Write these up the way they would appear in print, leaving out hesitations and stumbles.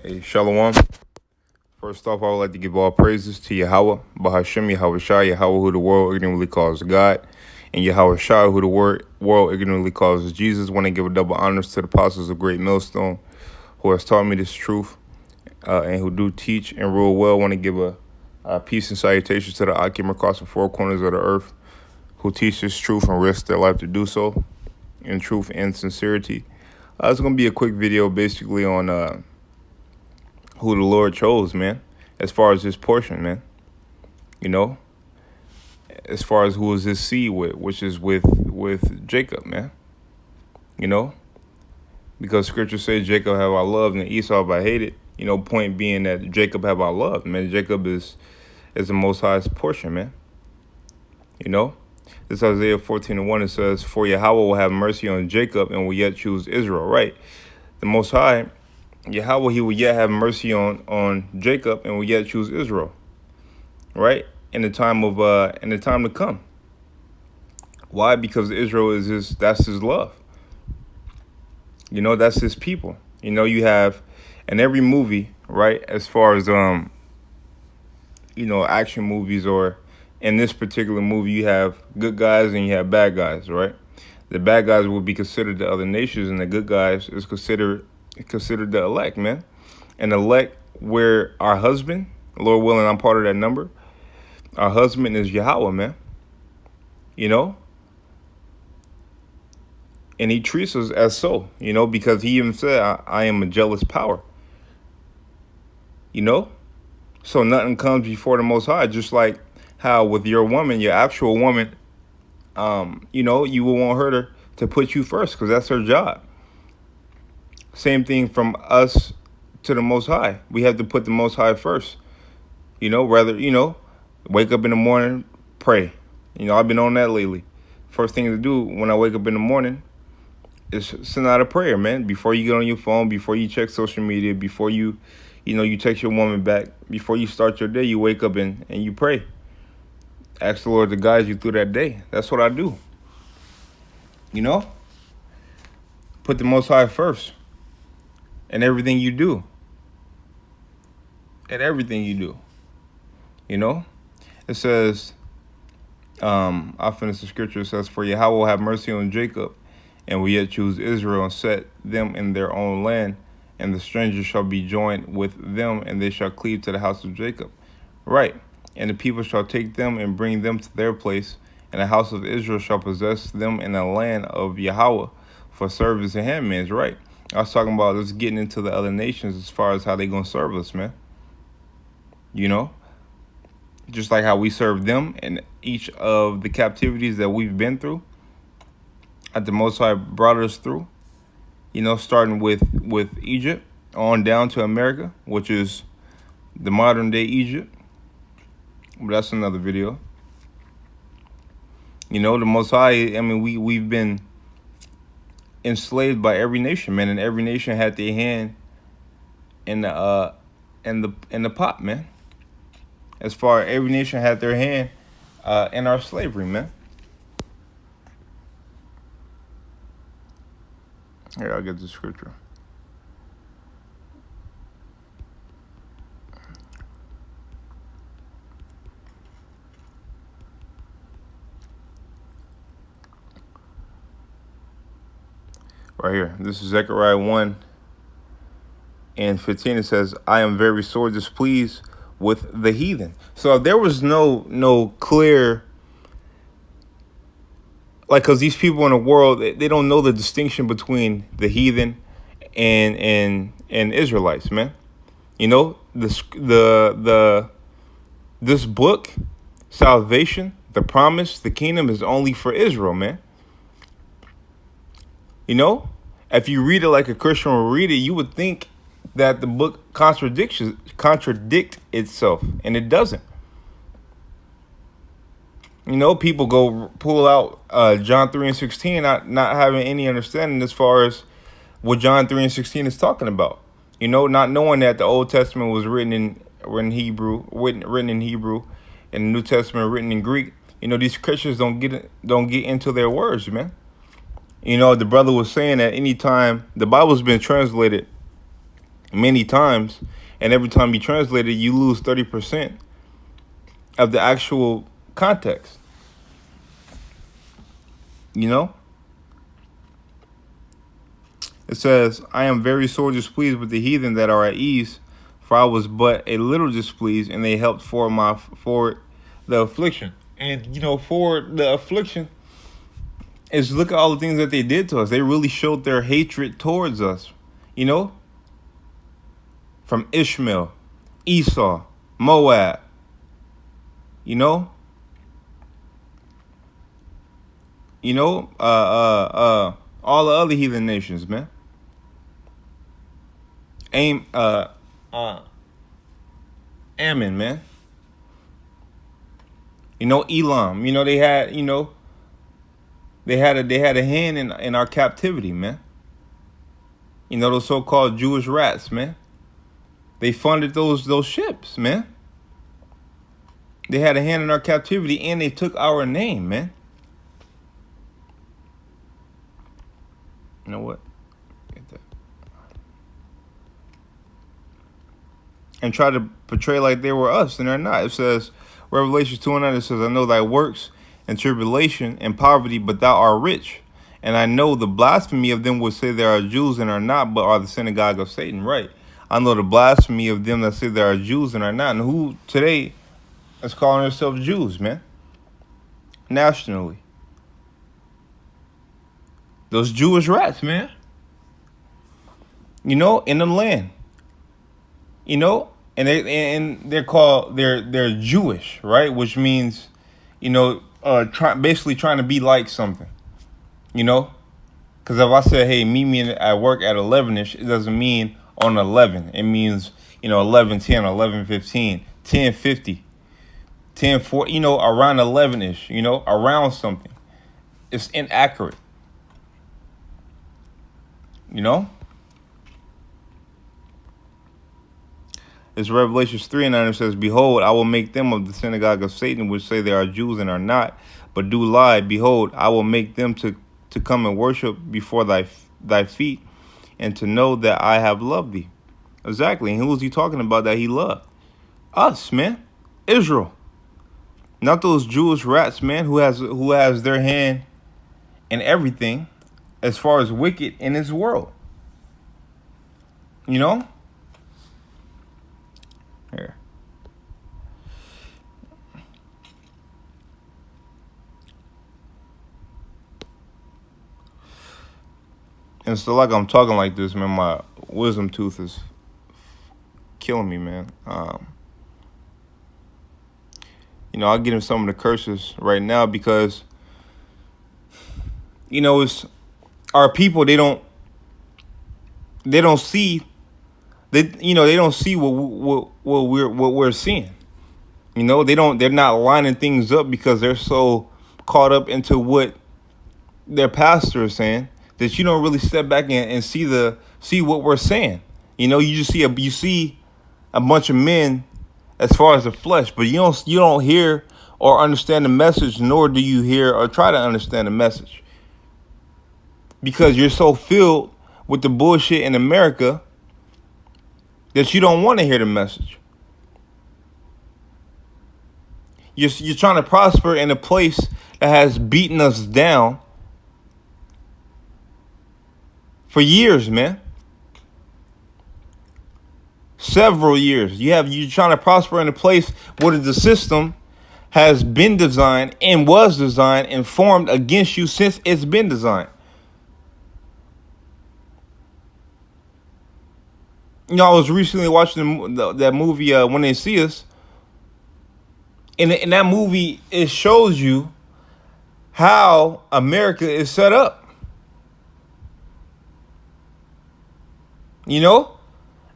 Hey, Shalom. First off, I would like to give all praises to Yahweh, Bahashem, Yahweh Shai, Yahweh, who the world ignorantly calls God, and Yahweh Shai, who the world ignorantly calls Jesus. Want to give a double honors to the apostles of Great Millstone, who has taught me this truth, and who do teach and rule well. Want to give a peace and salutations to the Akim across the four corners of the earth, who teach this truth and risk their life to do so, in truth and sincerity. It's going to be a quick video basically on who the Lord chose, man, as far as his portion, man. You know, as far as who is his seed with, which is with Jacob, man. You know, because scripture says Jacob have I loved and Esau have I hated. You know, point being that Jacob have I loved, man. Jacob is the Most High's portion, man. You know, this Isaiah 14:1, it says, "For Yahweh will have mercy on Jacob and will yet choose Israel." Right, the Most High, Yahweh, he will yet have mercy on Jacob and will yet choose Israel. Right, in the time to come. Why? Because Israel is that's his love. You know, that's his people. You know, you have in every movie, right, as far as action movies, or in this particular movie, you have good guys and you have bad guys, right? The bad guys will be considered the other nations, and the good guys is considered the elect, man. And elect, where our husband, Lord willing, I'm part of that number. Our husband is Yahweh, man. You know? And he treats us as so, you know, because he even said, I am a jealous power. You know? So nothing comes before the Most High, just like how with your woman, your actual woman, you know, you will want her to put you first because that's her job. Same thing from us to the Most High. We have to put the Most High first. You know, rather, you know, wake up in the morning, pray. You know, I've been on that lately. First thing to do when I wake up in the morning is send out a prayer, man. Before you get on your phone, before you check social media, before you text your woman back, before you start your day, you wake up and you pray. Ask the Lord to guide you through that day. That's what I do. You know? Put the Most High first in everything you do. In everything you do. You know? It says, I'll finish the scripture. It says, "For Yahweh will have mercy on Jacob, and will yet choose Israel, and set them in their own land, and the strangers shall be joined with them, and they shall cleave to the house of Jacob." Right. "And the people shall take them and bring them to their place, and the house of Israel shall possess them in the land of Yahweh for service and handmaids." Right. I was talking about us getting into the other nations as far as how they going to serve us, man. You know? Just like how we serve them in each of the captivities that we've been through, that the Most High brought us through. You know, starting with Egypt on down to America, which is the modern day Egypt. But that's another video. You know, the Most High, I mean, we've been enslaved by every nation, man, and every nation had their hand in the pot, man. As far as every nation had their hand in our slavery, man. Here, I'll get the scripture. Right here. This is Zechariah 1:15. It says, "I am very sore displeased with the heathen." So there was no clear, like, because these people in the world, they don't know the distinction between the heathen and Israelites, man. You know, this book, salvation, the promise, the kingdom is only for Israel, man. You know, if you read it like a Christian would read it, you would think that the book contradict itself, and it doesn't. You know, people go pull out John 3:16, not having any understanding as far as what John 3:16 is talking about. You know, not knowing that the Old Testament was written in Hebrew, and the New Testament written in Greek. You know, these Christians don't get into their words, man. You know, the brother was saying that anytime the Bible's been translated many times, and every time you translate it, you lose 30% of the actual context. You know? It says, I am very sore displeased with the heathen that are at ease, for I was but a little displeased, and they helped for the affliction. And for the affliction is look at all the things that they did to us. They really showed their hatred towards us. You know? From Ishmael, Esau, Moab, you know? All the other heathen nations, man. Aim, Ammon, man. Elam. They had a hand in our captivity, man. Those so-called Jewish rats, man. They funded those ships, man. They had a hand in our captivity, and they took our name, man. You know what? Get that. And try to portray like they were us, and they're not. It says, Revelation 2:9, it says, I know thy works and tribulation and poverty, but thou art rich. And I know the blasphemy of them which say they are Jews and are not, but are the synagogue of Satan. Right. I know the blasphemy of them that say they are Jews and are not. And who today is calling themselves Jews, man? Nationally. Those Jewish rats, man. In the land. And they're called they're Jewish, right? Which means, basically trying to be like something, Because if I said, hey, meet me at work at 11ish, it doesn't mean on 11. It means 11:10, 11:15, 10:50, 10:40, around 11ish, around something. It's inaccurate, It's Revelation 3:9. It says, Behold, I will make them of the synagogue of Satan, which say they are Jews and are not, but do lie. Behold, I will make them to come and worship before thy feet, and to know that I have loved thee. Exactly. And who was he talking about that he loved? Us, man. Israel. Not those Jewish rats, man, who has their hand in everything as far as wicked in this world. Here. And so like I'm talking like this, man, my wisdom tooth is killing me, man. I'll get him some of the curses right now because, it's our people. They don't see. They don't see what we're seeing. They're not lining things up because they're so caught up into what their pastor is saying that you don't really step back and see what we're saying. You just see a bunch of men as far as the flesh, but you don't hear or understand the message, nor do you hear or try to understand the message. Because you're so filled with the bullshit in America that you don't want to hear the message. You're trying to prosper in a place that has beaten us down for years, man. Several years. You're trying to prosper in a place where the system has been designed and was designed and formed against you since it's been designed. I was recently watching that movie, When They See Us. In that movie, it shows you how America is set up.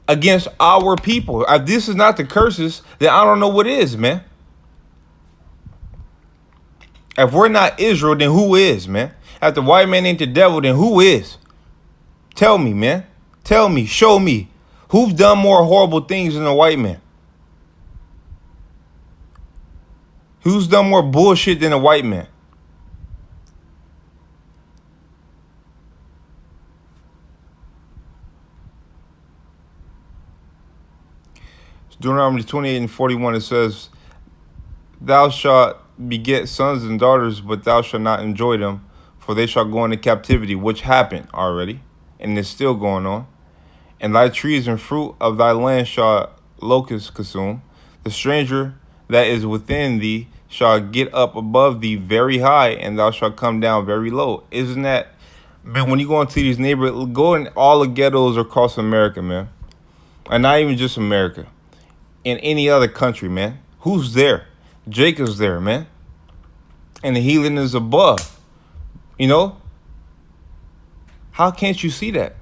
Against our people. If this is not the curses, then I don't know what is, man. If we're not Israel, then who is, man? If the white man ain't the devil, then who is? Tell me, man. Tell me, show me. Who's done more horrible things than the white man? Who's done more bullshit than a white man? Deuteronomy 28 and 41, it says, thou shalt beget sons and daughters, but thou shalt not enjoy them, for they shall go into captivity, which happened already, and is still going on. And thy trees and fruit of thy land shall locusts consume. The stranger that is within thee shall get up above thee very high, and thou shalt come down very low. Isn't that, man, when you go into these neighborhoods, go in all the ghettos across America, man. And not even just America. In any other country, man. Who's there? Jacob's there, man. And the healing is above. You know? How can't you see that?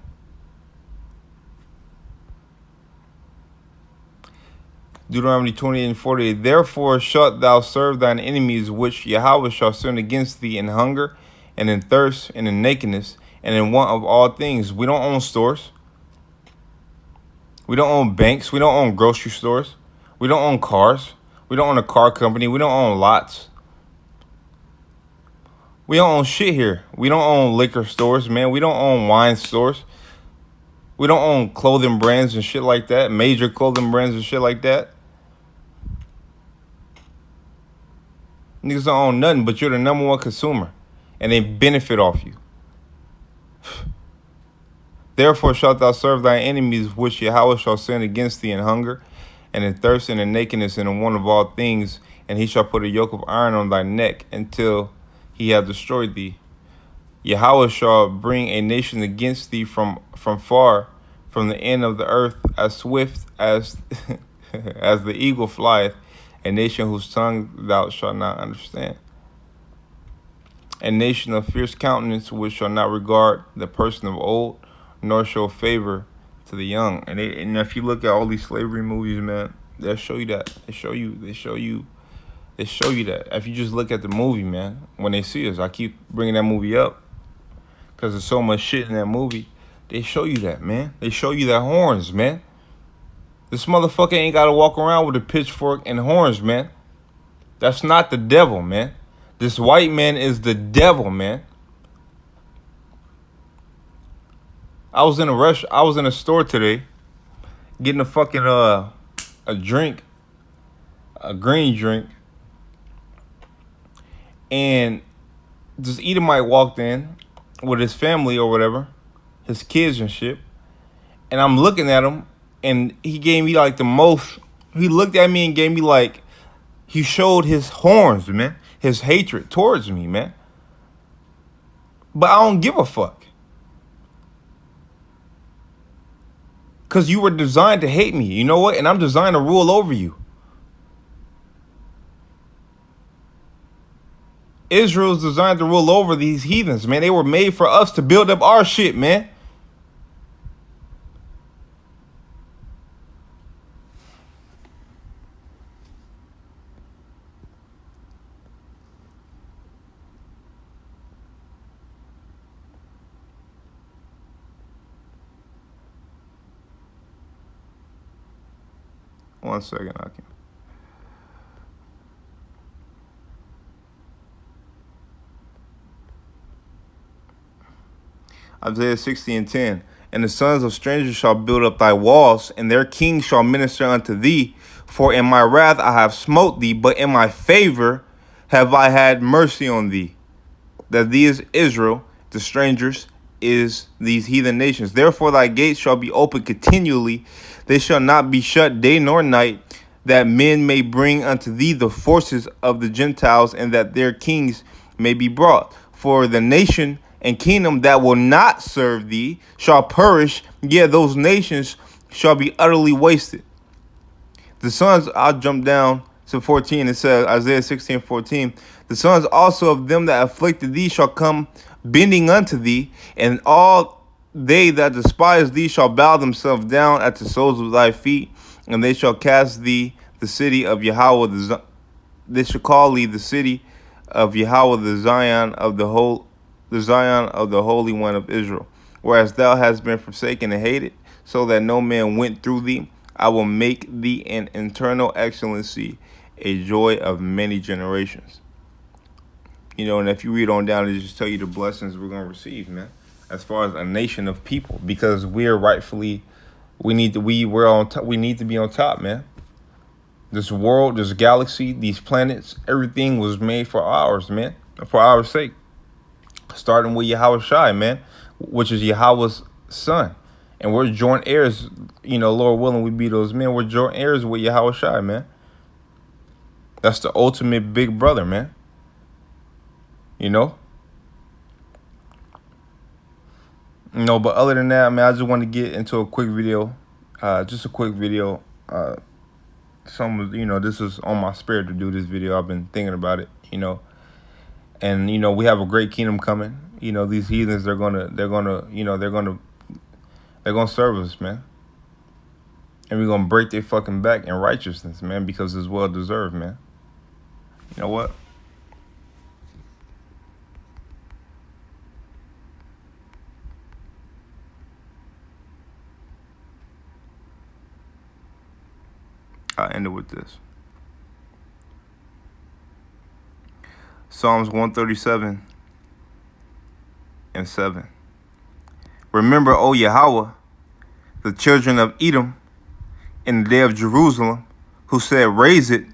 Deuteronomy 28 and 48. Therefore shalt thou serve thine enemies, which Yahweh shall send against thee in hunger, and in thirst, and in nakedness, and in want of all things. We don't own stores. We don't own banks. We don't own grocery stores. We don't own cars. We don't own a car company. We don't own lots. We don't own shit here. We don't own liquor stores, man. We don't own wine stores. We don't own clothing brands and shit like that. Major clothing brands and shit like that. Niggas don't own nothing, but you're the number one consumer. And they benefit off you. Therefore shalt thou serve thy enemies, which Yahweh shall send against thee in hunger, and in thirst, and in nakedness, and in want of all things. And he shall put a yoke of iron on thy neck until he have destroyed thee. Yahweh shall bring a nation against thee from far, from the end of the earth, as swift as as the eagle flieth, a nation whose tongue thou shalt not understand. A nation of fierce countenance, which shall not regard the person of old, nor show favor to the young. And if you look at all these slavery movies, man, they'll show you that. They show you that. If you just look at the movie, man, when they see us, I keep bringing that movie up because there's so much shit in that movie. They show you that, man. They show you that horns, man. This motherfucker ain't got to walk around with a pitchfork and horns, man. That's not the devil, man. This white man is the devil, man. I was in a store today getting a fucking a drink, a green drink. And this Edomite walked in with his family or whatever, his kids and shit. And I'm looking at him, and he gave me like the most. He looked at me and gave me like, he showed his horns, man, his hatred towards me, man. But I don't give a fuck. Because you were designed to hate me. You know what? And I'm designed to rule over you. Israel's designed to rule over these heathens, man. They were made for us to build up our shit, man. One second, I can. Isaiah 60 and 10. And the sons of strangers shall build up thy walls, and their kings shall minister unto thee. For in my wrath I have smote thee, but in my favor have I had mercy on thee. That thee is Israel, the strangers is these heathen nations. Therefore thy gates shall be open continually, they shall not be shut day nor night, that men may bring unto thee the forces of the Gentiles, and that their kings may be brought. For the nation and kingdom that will not serve thee shall perish, yea, those nations shall be utterly wasted. The sons, I'll jump down to 14, it says, Isaiah 16:14, the sons also of them that afflicted thee shall come bending unto thee, and all they that despise thee shall bow themselves down at the soles of thy feet, and they shall cast thee the city of Yahweh, they shall call thee the city of Yahweh, the Zion of the Holy One of Israel. Whereas thou hast been forsaken and hated, so that no man went through thee, I will make thee an eternal excellency, a joy of many generations. You know, and if you read on down, it just tell you the blessings we're going to receive, man. As far as a nation of people, because we're rightfully, we need to be on top, man. This world, this galaxy, these planets, everything was made for ours, man. For our sake. Starting with Yahweh Shai, man, which is Yahweh's son. And we're joint heirs, Lord willing, we be those men. We're joint heirs with Yahweh Shai, man. That's the ultimate big brother, man. But other than that, I just want to get into a quick video. Just a quick video. This is on my spirit to do this video. I've been thinking about it, And we have a great kingdom coming. These heathens, they're gonna serve us, man. And we're gonna break their fucking back in righteousness, man, because it's well deserved, man. You know what? I'll end it with this. Psalms 137 and 7. Remember, O Yahweh, the children of Edom in the day of Jerusalem, who said, raise it,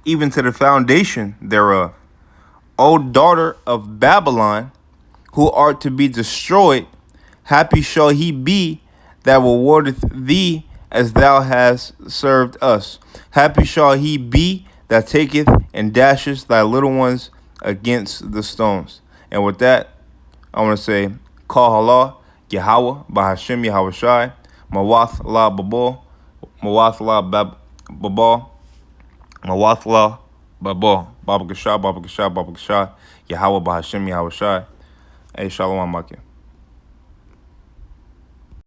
even to the foundation thereof. O daughter of Babylon, who art to be destroyed, happy shall he be that rewardeth thee as thou hast served us. Happy shall he be that taketh and dashes thy little ones against the stones. And with that, I want to say, Kal Halah, Yahweh, Bahashem Yahweh Shai, Mawath La Babal, Mawath La Babal, Mawath La Babal, Baba Gashah, Baba Gashah, Baba Gashah, Yahweh, Bahashem Yahweh Shai. Hey, Shalom, Makim.